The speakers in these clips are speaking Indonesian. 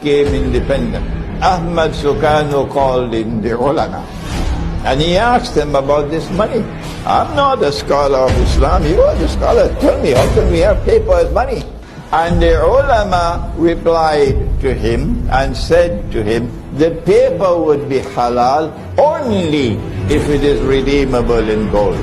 became independent, Ahmad Sukarno called in the ulama and he asked them about this money. I'm not a scholar of Islam, you are the scholar. Tell me, how can we have paper as money? And the ulama replied to him and said to him, the paper would be halal only if it is redeemable in gold.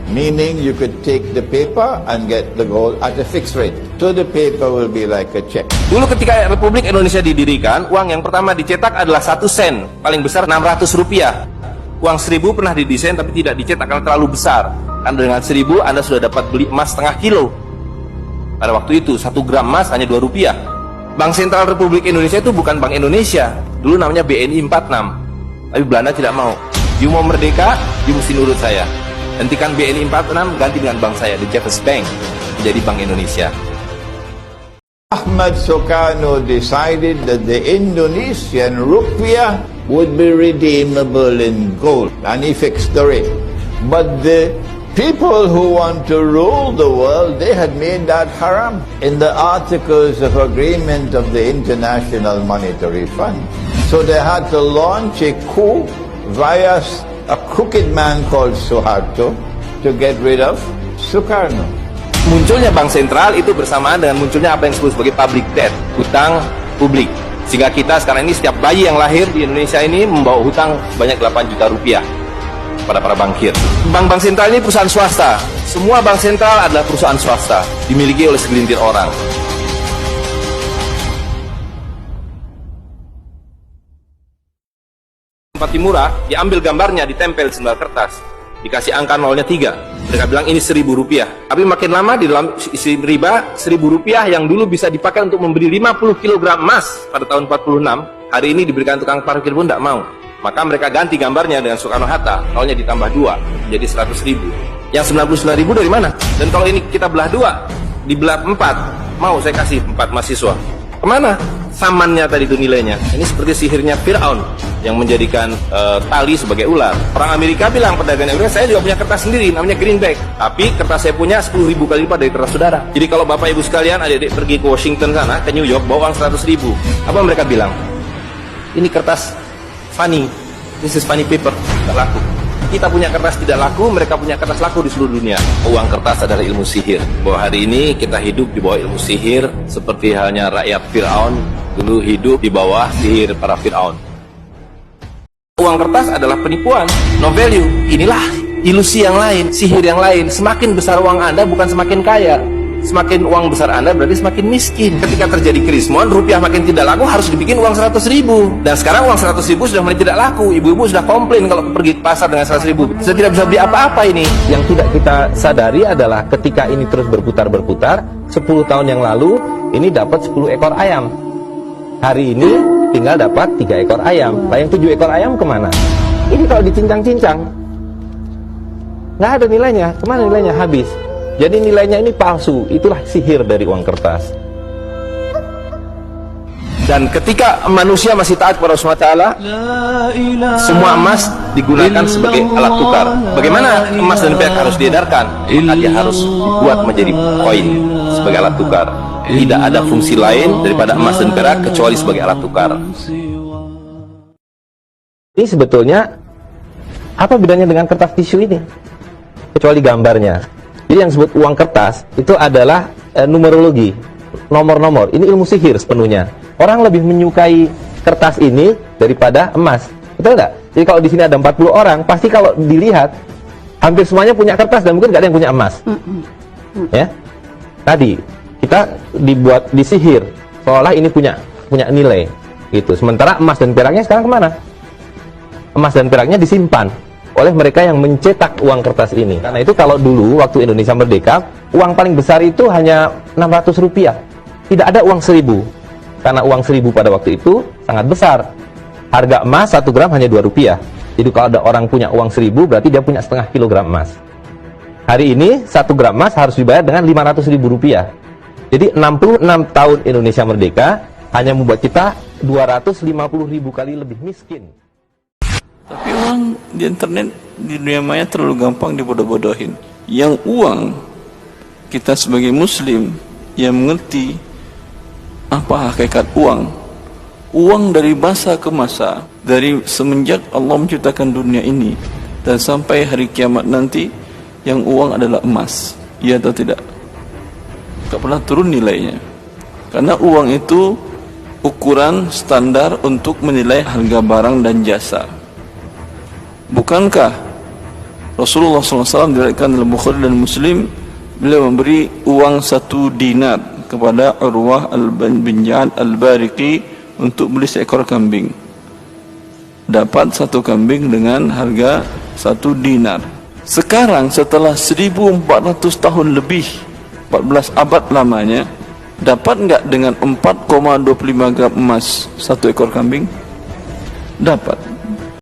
Meaning you could take the paper and get the gold at a fixed rate. So the paper will be like a check. Dulu ketika Republik Indonesia didirikan, uang yang pertama dicetak adalah 1 sen, paling besar 600 rupiah. Uang 1000 pernah didesain tapi tidak dicetak karena terlalu besar. Karena dengan 1000 Anda sudah dapat beli emas setengah kilo. Pada waktu itu 1 gram emas hanya 2 rupiah. Bank Sentral Republik Indonesia itu bukan Bank Indonesia. Dulu namanya BNI 46. Tapi Belanda tidak mau. You mau merdeka, you mesti nurut saya. Hentikan BNI 46, ganti dengan bank saya, the Jeffers Bank, menjadi Bank Indonesia. Ahmad Sukarno decided that the Indonesian rupiah would be redeemable in gold, and he fixed the rate. But the people who want to rule the world, they had made that haram in the Articles of Agreement of the International Monetary Fund. So they had to launch a coup via a crooked man called Suharto to get rid of Sukarno. Munculnya bank sentral itu bersamaan dengan munculnya apa yang disebut sebagai public debt, hutang publik. Sehingga kita sekarang ini setiap bayi yang lahir di Indonesia ini membawa hutang sebanyak 8 juta rupiah pada para bankir. Bank-bank sentral ini perusahaan swasta. Semua bank sentral adalah perusahaan swasta, dimiliki oleh segelintir orang. Tempat murah, diambil gambarnya, ditempel di sendal kertas, dikasih angka nolnya 3. Mereka bilang ini 1.000 rupiah. Tapi makin lama di dalam isi riba, 1.000 rupiah yang dulu bisa dipakai untuk membeli 50 kg emas pada tahun 46, hari ini diberikan tukang parkir pun tidak mau. Maka mereka ganti gambarnya dengan Soekarno-Hatta, nolnya ditambah 2, menjadi 100.000. Yang 99.000 dari mana? Dan kalau ini kita belah 2, dibelah 4, mau saya kasih 4 mahasiswa. Kemana? Samannya tadi itu nilainya. Ini seperti sihirnya Fir'aun yang menjadikan tali sebagai ular. Orang Amerika bilang, pedagang Amerika, saya juga punya kertas sendiri namanya greenback, tapi kertas saya punya 10.000 kali lipat dari kertas saudara. Jadi kalau bapak ibu sekalian, adik-adik pergi ke Washington sana, ke New York, bawa uang 100.000, apa mereka bilang? Ini kertas funny, this is funny paper, tidak laku. Kita punya kertas tidak laku, mereka punya kertas laku di seluruh dunia. Uang kertas adalah ilmu sihir. Bahwa hari ini kita hidup di bawah ilmu sihir, seperti halnya rakyat Fir'aun dulu hidup di bawah sihir para Fir'aun. Uang kertas adalah penipuan, no value. Inilah ilusi yang lain, sihir yang lain. Semakin besar uang Anda bukan semakin kaya. Semakin uang besar Anda berarti semakin miskin. Ketika terjadi kerismon, rupiah makin tidak laku, harus dibikin uang 100.000. Dan sekarang uang 100.000 sudah mulai tidak laku. Ibu-ibu sudah komplain kalau pergi ke pasar dengan 100.000. Sudah tidak bisa beli apa-apa ini. Yang tidak kita sadari adalah ketika ini terus berputar-berputar, 10 tahun yang lalu ini dapat 10 ekor ayam. Hari ini tinggal dapat 3 ekor ayam. Lah yang 7 ekor ayam kemana? Ini kalau dicincang-cincang nggak ada nilainya. Kemana nilainya? Habis. Jadi nilainya ini palsu. Itulah sihir dari uang kertas. Dan ketika manusia masih taat kepada Allah SWT, semua emas digunakan sebagai alat tukar. Bagaimana emas dan perak harus diedarkan? Maka dia harus dibuat menjadi koin sebagai alat tukar. Tidak ada fungsi lain daripada emas dan perak kecuali sebagai alat tukar. Ini sebetulnya apa bedanya dengan kertas tisu ini? Kecuali gambarnya. Jadi yang disebut uang kertas itu adalah numerologi, nomor-nomor. Ini ilmu sihir sepenuhnya. Orang lebih menyukai kertas ini daripada emas. Betul nggak? Jadi kalau di sini ada 40 orang, pasti kalau dilihat hampir semuanya punya kertas dan mungkin nggak ada yang punya emas. Ya, tadi kita dibuat disihir seolah ini punya nilai gitu. Sementara emas dan peraknya sekarang kemana? Emas dan peraknya disimpan oleh mereka yang mencetak uang kertas ini. Karena itu kalau dulu waktu Indonesia merdeka, uang paling besar itu hanya 600 rupiah. Tidak ada uang 1000. Karena uang 1000 pada waktu itu sangat besar. Harga emas 1 gram hanya 2 rupiah. Jadi kalau ada orang punya uang 1000, berarti dia punya setengah kilogram emas. Hari ini 1 gram emas harus dibayar dengan 500.000 rupiah. Jadi 66 tahun Indonesia merdeka hanya membuat kita 250.000 kali lebih miskin. Tapi orang di internet, di dunia maya terlalu gampang dibodoh-bodohin. Yang uang, kita sebagai muslim yang mengerti apa hakikat uang, Uang dari masa ke masa, dari semenjak Allah menciptakan dunia ini dan sampai hari kiamat nanti, yang uang adalah emas. Iya atau tidak? Tak pernah turun nilainya. Karena uang itu ukuran standar untuk menilai harga barang dan jasa. Bukankah Rasulullah SAW diriwayatkan dalam Bukhari dan Muslim, beliau memberi uang 1 dinar kepada Urwah bin Ja'ad al-Bariqi untuk beli seekor kambing. Dapat 1 kambing dengan harga 1 dinar. Sekarang setelah 1400 tahun lebih, 14 abad lamanya, dapat enggak dengan 4,25 gram emas 1 ekor kambing? Dapat.